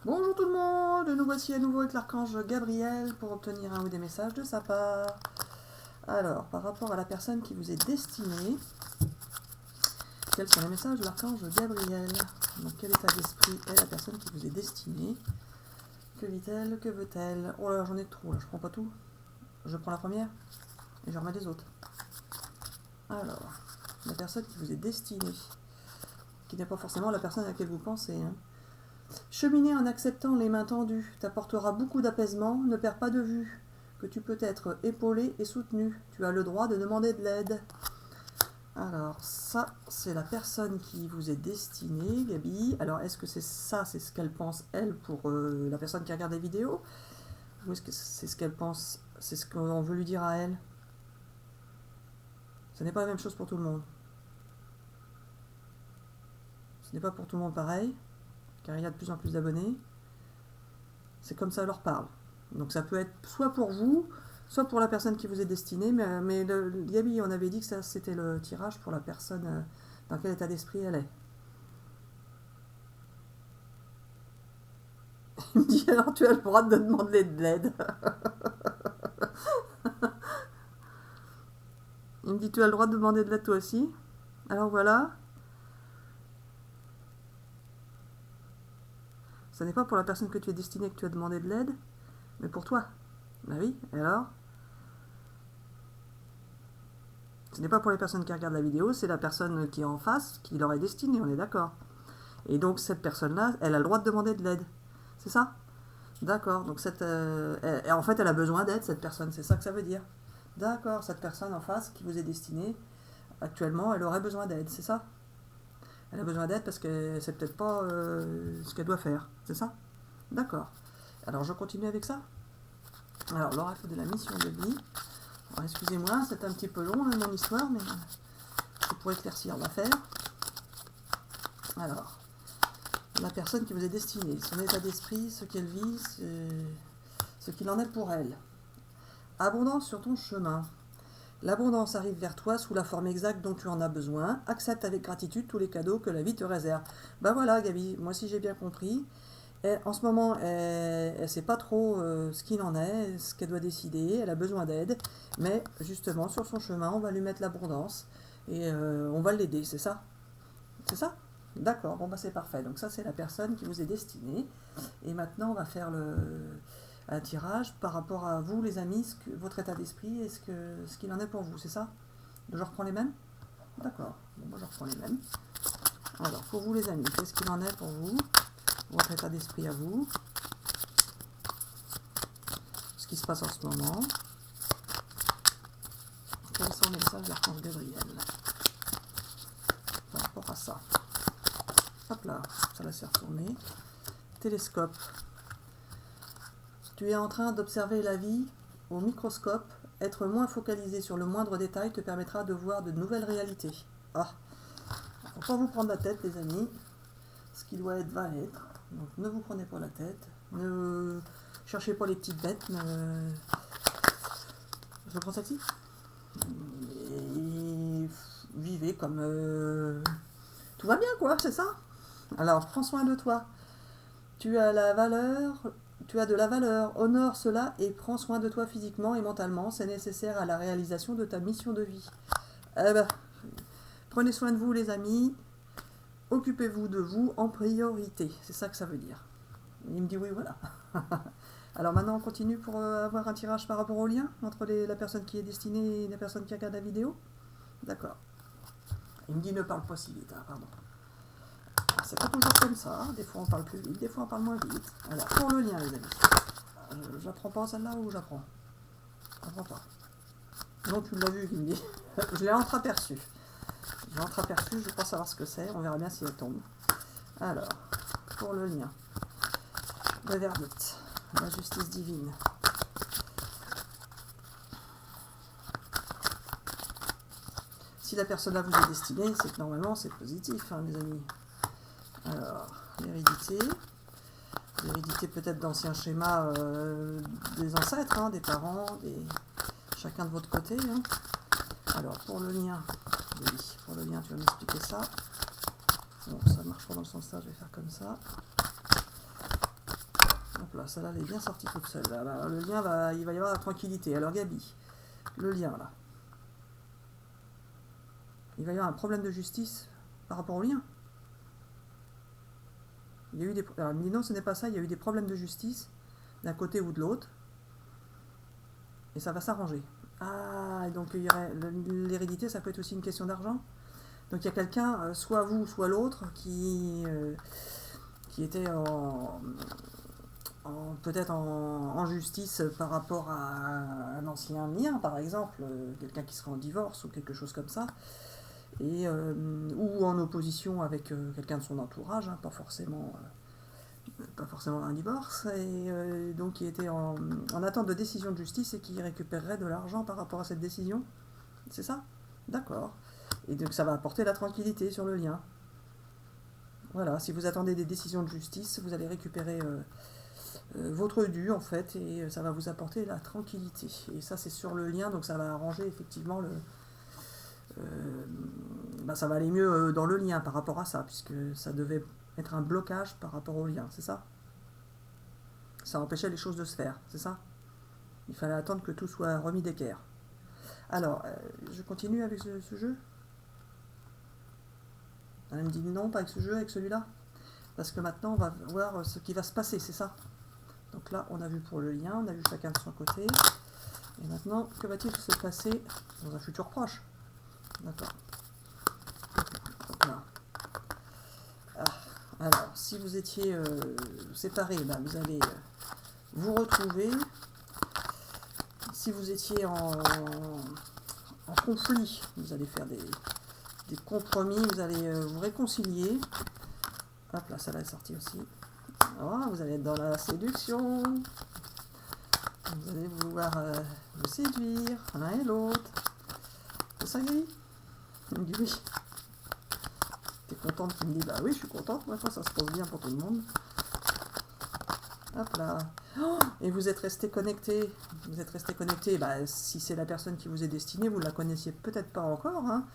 Bonjour tout le monde, nous voici à nouveau avec l'archange Gabriel pour obtenir un ou des messages de sa part. Alors, par rapport à la personne qui vous est destinée, quels sont les messages de l'archange Gabriel? Dans quel état d'esprit est la personne qui vous est destinée? Que vit-elle? Que veut-elle? Oh là, j'en ai trop là, je prends pas tout. Je prends la première et je remets les autres. Alors, la personne qui vous est destinée, qui n'est pas forcément la personne à laquelle vous pensez, hein. Cheminer en acceptant les mains tendues t'apportera beaucoup d'apaisement, ne perds pas de vue que tu peux être épaulé et soutenu. Tu as le droit de demander de l'aide. Alors ça, c'est la personne qui vous est destinée, Gabi. Alors est-ce que c'est ça, c'est ce qu'elle pense, elle, pour la personne qui regarde les vidéos? Ou est-ce que c'est ce qu'elle pense, c'est ce qu'on veut lui dire à elle? Ce n'est pas la même chose pour tout le monde. Ce n'est pas pour tout le monde pareil, car il y a de plus en plus d'abonnés. C'est comme ça, elle leur parle. Donc ça peut être soit pour vous, soit pour la personne qui vous est destinée, mais Gabi, on avait dit que ça c'était le tirage pour la personne dans quel état d'esprit elle est. Il me dit alors tu as le droit de demander de l'aide. Il me dit tu as le droit de demander de l'aide toi aussi. Alors voilà. Ce n'est pas pour la personne que tu es destinée que tu as demandé de l'aide, mais pour toi. Bah oui, et alors? Ce n'est pas pour les personnes qui regardent la vidéo, c'est la personne qui est en face qui leur est destinée, on est d'accord. Et donc cette personne-là, elle a le droit de demander de l'aide. C'est ça? D'accord. Donc en fait, elle a besoin d'aide, cette personne. C'est ça que ça veut dire. D'accord. Cette personne en face qui vous est destinée, actuellement, elle aurait besoin d'aide. C'est ça? Elle a besoin d'aide parce que c'est peut-être pas ce qu'elle doit faire. C'est ça? D'accord. Alors je continue avec ça. Alors l'oracle de la mission de vie. Excusez-moi, c'est un petit peu long hein, mon histoire, mais c'est pour éclaircir l'affaire. Alors, la personne qui vous est destinée, son état d'esprit, ce qu'elle vit, ce qu'il en est pour elle. Abondance sur ton chemin. L'abondance arrive vers toi sous la forme exacte dont tu en as besoin. Accepte avec gratitude tous les cadeaux que la vie te réserve. Ben voilà, Gabi, moi si j'ai bien compris. En ce moment, elle ne sait pas trop ce qu'il en est, ce qu'elle doit décider. Elle a besoin d'aide. Mais justement, sur son chemin, on va lui mettre l'abondance. Et on va l'aider, c'est ça? C'est ça? D'accord, bon bah c'est parfait. Donc ça c'est la personne qui vous est destinée. Et maintenant on va faire un tirage par rapport à vous les amis, votre état d'esprit et ce qu'il en est pour vous, c'est ça? Je reprends les mêmes? D'accord, bon moi je reprends les mêmes. Alors pour vous les amis, qu'est-ce qu'il en est pour vous? Votre état d'esprit à vous. Ce qui se passe en ce moment. Quels sont les messages de l'archange Gabriel par rapport à ça? Hop là, ça la sert tourner. Télescope. Tu es en train d'observer la vie au microscope. Être moins focalisé sur le moindre détail te permettra de voir de nouvelles réalités. Ah, faut pas vous prendre la tête, les amis. Ce qui doit être va être. Donc ne vous prenez pas la tête. Ne cherchez pas les petites bêtes. Je prends ça ici. Et vivez comme tout va bien, quoi, c'est ça? Alors prends soin de toi. Tu as de la valeur, honore cela et prends soin de toi physiquement et mentalement, c'est nécessaire à la réalisation de ta mission de vie. Prenez soin de vous les amis, occupez-vous de vous en priorité, c'est ça que ça veut dire. Il me dit oui, voilà. Alors maintenant on continue pour avoir un tirage par rapport au lien entre la personne qui est destinée et la personne qui regarde la vidéo. D'accord. Il me dit ne parle pas si vite, hein, pardon. C'est pas toujours comme ça, des fois on parle plus vite, des fois on parle moins vite. Alors, pour le lien, les amis, j'apprends pas celle-là ou j'apprends? J'apprends pas. Non, tu l'as vu, il me dit. Je l'ai entreaperçu. Je l'ai entreaperçu, je veux pas savoir ce que c'est, on verra bien si elle tombe. Alors, pour le lien, le verdict, la justice divine. Si la personne là vous est destinée, c'est que normalement c'est positif, hein, les amis. Alors, l'hérédité. L'hérédité peut-être d'anciens schémas des ancêtres, hein, des parents, chacun de votre côté. Hein. Alors, pour le lien, oui, pour le lien, tu vas m'expliquer ça. Bon, ça ne marche pas dans le sens là, je vais faire comme ça. Hop là, celle-là, elle est bien sortie toute seule. Là, le lien, il va y avoir la tranquillité. Alors, Gabi, le lien, là. Il va y avoir un problème de justice par rapport au lien. Il y a eu des... Alors, elle me dit non, ce n'est pas ça. Il y a eu des problèmes de justice d'un côté ou de l'autre. Et ça va s'arranger. Ah, et donc l'hérédité, ça peut être aussi une question d'argent. Donc il y a quelqu'un, soit vous, soit l'autre, qui était peut-être en justice par rapport à un ancien lien, par exemple, quelqu'un qui serait en divorce ou quelque chose comme ça, et, ou en opposition avec quelqu'un de son entourage, hein, pas forcément un divorce, et donc qui était en attente de décision de justice et qui récupérerait de l'argent par rapport à cette décision. C'est ça? D'accord. Et donc ça va apporter la tranquillité sur le lien. Voilà, si vous attendez des décisions de justice, vous allez récupérer votre dû en fait, et ça va vous apporter la tranquillité. Et ça c'est sur le lien, donc ça va arranger effectivement ça va aller mieux dans le lien par rapport à ça, puisque ça devait être un blocage par rapport au lien, c'est ça? Ça empêchait les choses de se faire, c'est ça? Il fallait attendre que tout soit remis d'équerre. Alors, je continue avec ce jeu. Elle me dit non, pas avec ce jeu, avec celui-là. Parce que maintenant, on va voir ce qui va se passer, c'est ça? Donc là, on a vu pour le lien, on a vu chacun de son côté. Et maintenant, que va-t-il se passer dans un futur proche? D'accord. Voilà. Alors, si vous étiez séparés, vous allez vous retrouver. Si vous étiez en conflit, vous allez faire des compromis, vous allez vous réconcilier. Hop là, ça va être sorti aussi. Oh, vous allez être dans la séduction. Vous allez vouloir vous séduire l'un et l'autre. C'est ça, Gabi? Il me dit oui. T'es contente? Qui me dit bah oui, je suis contente. Maintenant, ça se passe bien pour tout le monde. Hop là. Oh, et vous êtes resté connecté. Vous êtes resté connecté. Si c'est la personne qui vous est destinée, vous ne la connaissiez peut-être pas encore. Hein.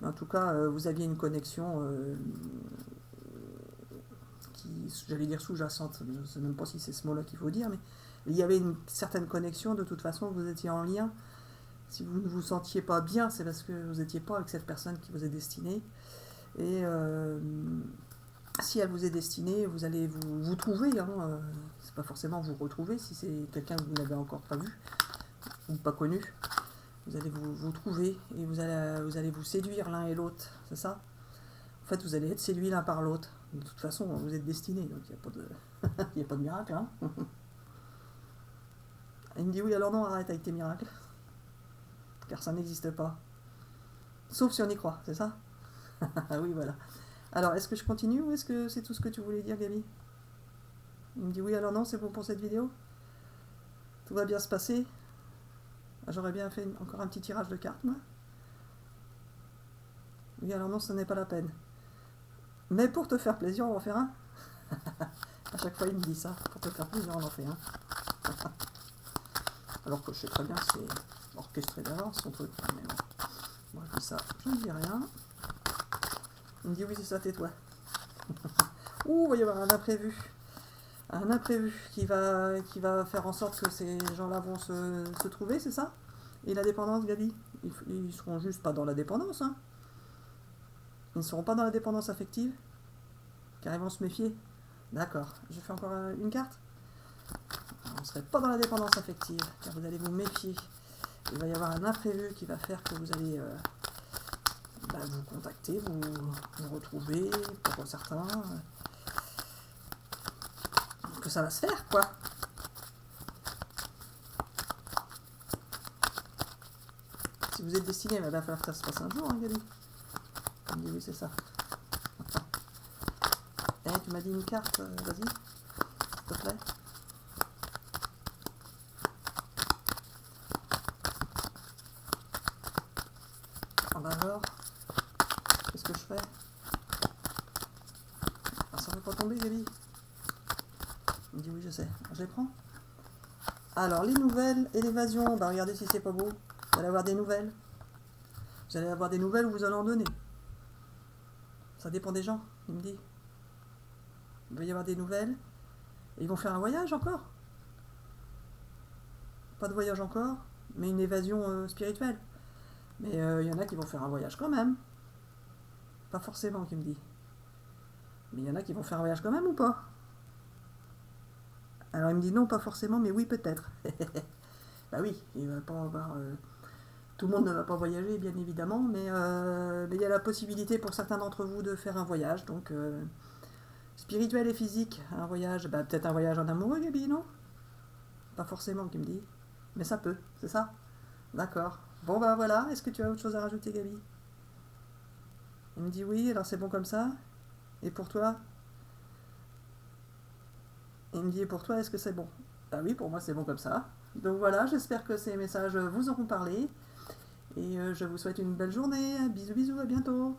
Mais en tout cas, vous aviez une connexion qui, j'allais dire sous-jacente. Je ne sais même pas si c'est ce mot-là qu'il faut dire, mais il y avait une certaine connexion. De toute façon, vous étiez en lien. Si vous ne vous sentiez pas bien, c'est parce que vous n'étiez pas avec cette personne qui vous est destinée. Et si elle vous est destinée, vous allez vous trouver. Hein, c'est pas forcément vous retrouver si c'est quelqu'un que vous n'avez encore pas vu ou pas connu. Vous allez vous trouver et vous allez vous séduire l'un et l'autre, c'est ça? En fait, vous allez être séduits l'un par l'autre. De toute façon, vous êtes destinés, donc il n'y a pas de miracle. Hein. Il me dit oui, alors non, arrête avec tes miracles. Car ça n'existe pas. Sauf si on y croit, c'est ça? Oui, voilà. Alors, est-ce que je continue ou est-ce que c'est tout ce que tu voulais dire, Gabi? Il me dit oui, alors non, c'est bon pour cette vidéo? Tout va bien se passer? J'aurais bien fait encore un petit tirage de cartes, moi. Oui, alors non, ce n'est pas la peine. Mais pour te faire plaisir, on va en faire un. À chaque fois, il me dit ça. Pour te faire plaisir, on en fait un. Alors que je sais très bien que c'est orchestré d'avance, son truc. Mais bon, moi, je dis ça, je ne dis rien. Il me dit oui, c'est ça, tais-toi. Ouh, il va y avoir un imprévu. Un imprévu qui va faire en sorte que ces gens-là vont se trouver, c'est ça? Et la dépendance, Gabi? Ils seront juste pas dans la dépendance, hein? Ils ne seront pas dans la dépendance affective? Car ils vont se méfier? D'accord. Je fais encore une carte? On ne serait pas dans la dépendance affective, car vous allez vous méfier. Il va y avoir un imprévu qui va faire que vous allez vous contacter, vous retrouver, pour certains... que ça va se faire, quoi. Si vous êtes destiné, il va falloir que ça se passe un jour, hein, Gabi. Il me dit oui, c'est ça. Tu m'as dit une carte, vas-y, s'il te plaît. Alors, qu'est-ce que je fais? Ça ne va pas tomber, Gabi. Il me dit oui, je sais. Je les prends. Alors, les nouvelles et l'évasion. Regardez si c'est pas beau. Vous allez avoir des nouvelles. Vous allez avoir des nouvelles ou vous allez en donner. Ça dépend des gens, il me dit. Il va y avoir des nouvelles Et ils vont faire un voyage encore? Pas de voyage encore, mais une évasion spirituelle. Mais il y en a qui vont faire un voyage quand même. Pas forcément, qui me dit. Mais il y en a qui vont faire un voyage quand même ou pas? Alors il me dit non, pas forcément, mais oui, peut-être. Bah oui, il va pas avoir... tout le monde ne va pas voyager, bien évidemment, mais il y a la possibilité pour certains d'entre vous de faire un voyage, donc spirituel et physique, un voyage, bah peut-être un voyage en amoureux, Gabi, non? Pas forcément, qui me dit. Mais ça peut, c'est ça? D'accord. Bon bah voilà, est-ce que tu as autre chose à rajouter, Gabi? Il me dit oui, alors c'est bon comme ça. Et pour toi? Il me dit et pour toi, est-ce que c'est bon? Ah oui, pour moi c'est bon comme ça. Donc voilà, j'espère que ces messages vous auront parlé. Et je vous souhaite une belle journée. Bisous bisous, à bientôt.